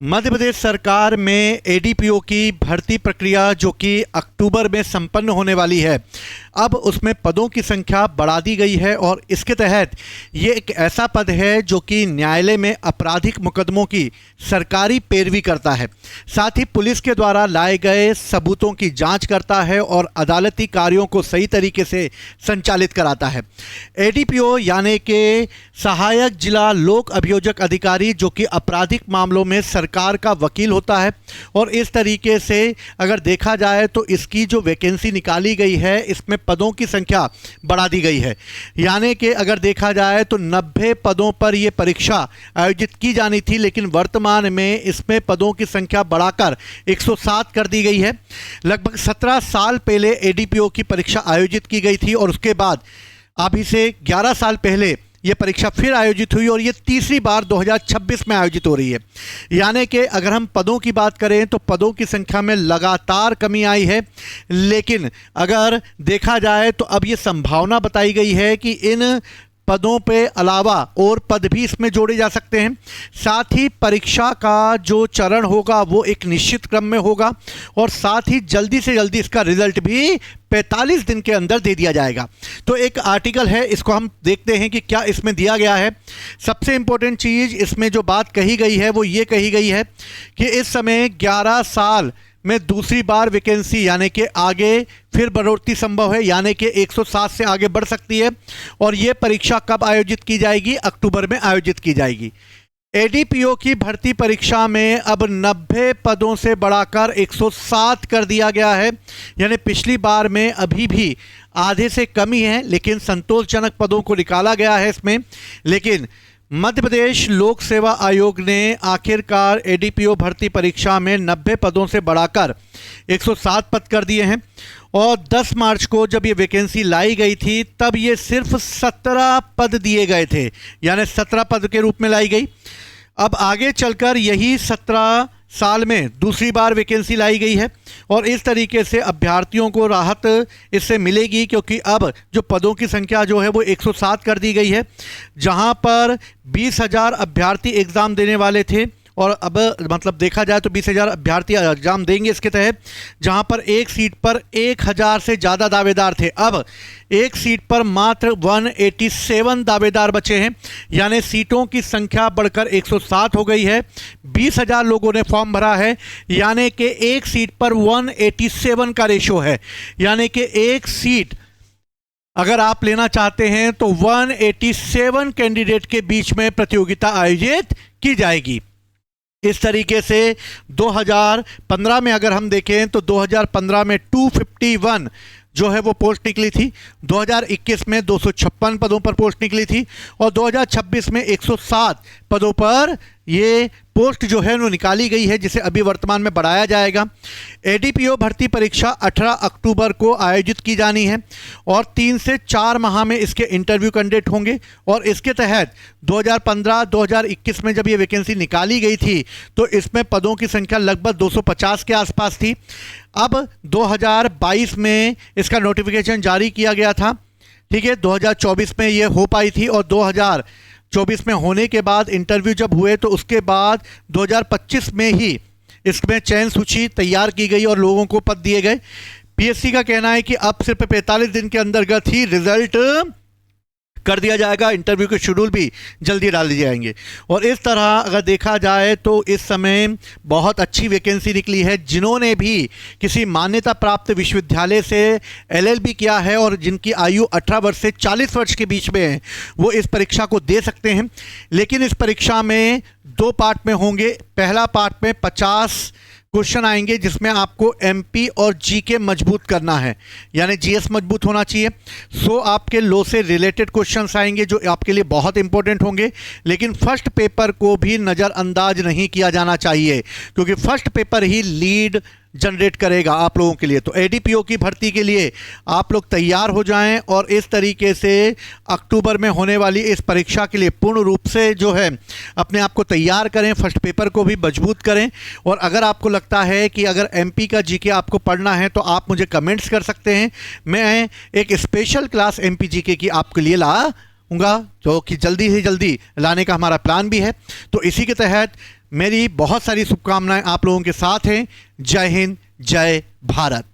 मध्य प्रदेश सरकार में एडीपीओ की भर्ती प्रक्रिया जो कि अक्टूबर में संपन्न होने वाली है, अब उसमें पदों की संख्या बढ़ा दी गई है और इसके तहत ये एक ऐसा पद है जो कि न्यायालय में आपराधिक मुकदमों की सरकारी पैरवी करता है, साथ ही पुलिस के द्वारा लाए गए सबूतों की जांच करता है और अदालती कार्यों को सही तरीके से संचालित कराता है। एडीपीओ यानी कि सहायक जिला लोक अभियोजक अधिकारी जो कि आपराधिक मामलों में सरकार का वकील होता है और इस तरीके से अगर देखा जाए तो इसकी जो वैकेंसी निकाली गई है इसमें पदों की संख्या बढ़ा दी गई है। यानी कि अगर देखा जाए तो 90 पदों पर यह परीक्षा आयोजित की जानी थी, लेकिन वर्तमान में इसमें पदों की संख्या बढ़ाकर 107 कर दी गई है। लगभग 17 साल पहले एडीपीओ की परीक्षा आयोजित की गई थी और उसके बाद अभी से 11 साल पहले ये परीक्षा फिर आयोजित हुई और ये तीसरी बार 2026 में आयोजित हो रही है। यानी कि अगर हम पदों की बात करें तो पदों की संख्या में लगातार कमी आई है, लेकिन अगर देखा जाए तो अब ये संभावना बताई गई है कि इन पदों पे अलावा और पद भी इसमें जोड़े जा सकते हैं। साथ ही परीक्षा का जो चरण होगा वो एक निश्चित क्रम में होगा और साथ ही जल्दी से जल्दी इसका रिजल्ट भी 45 दिन के अंदर दे दिया जाएगा। तो एक आर्टिकल है, इसको हम देखते हैं कि क्या इसमें दिया गया है। सबसे इंपॉर्टेंट चीज़ इसमें जो बात कही गई है वो ये कही गई है कि इस समय 11 साल में दूसरी बार वैकेंसी यानी कि आगे फिर बढ़ोतरी संभव है, यानी कि 107 से आगे बढ़ सकती है। और ये परीक्षा कब आयोजित की जाएगी? अक्टूबर में आयोजित की जाएगी। एडीपीओ की भर्ती परीक्षा में अब 90 पदों से बढ़ाकर 107 कर दिया गया है, यानी पिछली बार में अभी भी आधे से कमी है, लेकिन संतोषजनक पदों को निकाला गया है इसमें। लेकिन मध्य प्रदेश लोक सेवा आयोग ने आखिरकार एडीपीओ भर्ती परीक्षा में 90 पदों से बढ़ाकर 107 पद कर दिए हैं और 10 मार्च को जब ये वैकेंसी लाई गई थी तब ये सिर्फ 17 पद दिए गए थे, यानी 17 पद के रूप में लाई गई। अब आगे चलकर यही 17 साल में दूसरी बार वैकेंसी लाई गई है और इस तरीके से अभ्यर्थियों को राहत इससे मिलेगी, क्योंकि अब जो पदों की संख्या जो है वो 107 कर दी गई है। जहां पर 20,000 अभ्यर्थी एग्ज़ाम देने वाले थे और अब मतलब देखा जाए तो 20,000 अभ्यर्थी एग्जाम देंगे इसके तहत, जहां पर एक सीट पर 1,000 से ज़्यादा दावेदार थे। अब एक सीट पर मात्र 187 दावेदार बचे हैं, यानी सीटों की संख्या बढ़कर 107 हो गई है। 20,000 लोगों ने फॉर्म भरा है, यानी कि एक सीट पर 187 का रेशो है, यानी कि एक सीट अगर आप लेना चाहते हैं तो 187 कैंडिडेट के बीच में प्रतियोगिता आयोजित की जाएगी। इस तरीके से 2015 में अगर हम देखें तो 2015 में 251 जो है वो पोस्ट निकली थी, 2021 में 256 पदों पर पोस्ट निकली थी और 2026 में 107 पदों पर ये पोस्ट जो है वो निकाली गई है, जिसे अभी वर्तमान में बढ़ाया जाएगा। एडीपीओ भर्ती परीक्षा 18 अक्टूबर को आयोजित की जानी है और 3 से 4 माह में इसके इंटरव्यू कंडक्ट होंगे और इसके तहत 2015-2021 में जब ये वैकेंसी निकाली गई थी तो इसमें पदों की संख्या लगभग 250 के आसपास थी। अब 2022 में इसका नोटिफिकेशन जारी किया गया था, ठीक है, 2024 में ये हो पाई थी और 2024 में होने के बाद इंटरव्यू जब हुए तो उसके बाद 2025 में ही इसमें चयन सूची तैयार की गई और लोगों को पद दिए गए। पीएससी का कहना है कि अब सिर्फ 45 दिन के अंतर्गत ही रिजल्ट कर दिया जाएगा, इंटरव्यू के शेड्यूल भी जल्दी डाल दिए जाएंगे। और इस तरह अगर देखा जाए तो इस समय बहुत अच्छी वैकेंसी निकली है। जिन्होंने भी किसी मान्यता प्राप्त विश्वविद्यालय से एलएलबी किया है और जिनकी आयु 18 वर्ष से 40 वर्ष के बीच में है वो इस परीक्षा को दे सकते हैं। लेकिन इस परीक्षा में 2 पार्ट में होंगे। पहला पार्ट में 50 क्वेश्चन आएंगे जिसमें आपको एमपी और जीके मजबूत करना है, यानी जीएस मजबूत होना चाहिए। 100 आपके लॉ से रिलेटेड क्वेश्चंस आएंगे जो आपके लिए बहुत इंपॉर्टेंट होंगे। लेकिन फर्स्ट पेपर को भी नज़रअंदाज नहीं किया जाना चाहिए, क्योंकि फर्स्ट पेपर ही लीड जनरेट करेगा आप लोगों के लिए। तो एडीपीओ की भर्ती के लिए आप लोग तैयार हो जाएं और इस तरीके से अक्टूबर में होने वाली इस परीक्षा के लिए पूर्ण रूप से जो है अपने आप को तैयार करें, फर्स्ट पेपर को भी मजबूत करें। और अगर आपको लगता है कि अगर एमपी का जीके आपको पढ़ना है तो आप मुझे कमेंट्स कर सकते हैं। मैं एक स्पेशल क्लास एमपी जीके की आपके लिए ला होगा, जो कि जल्दी से जल्दी लाने का हमारा प्लान भी है। तो इसी के तहत मेरी बहुत सारी शुभकामनाएं आप लोगों के साथ हैं। जय हिंद, जय भारत।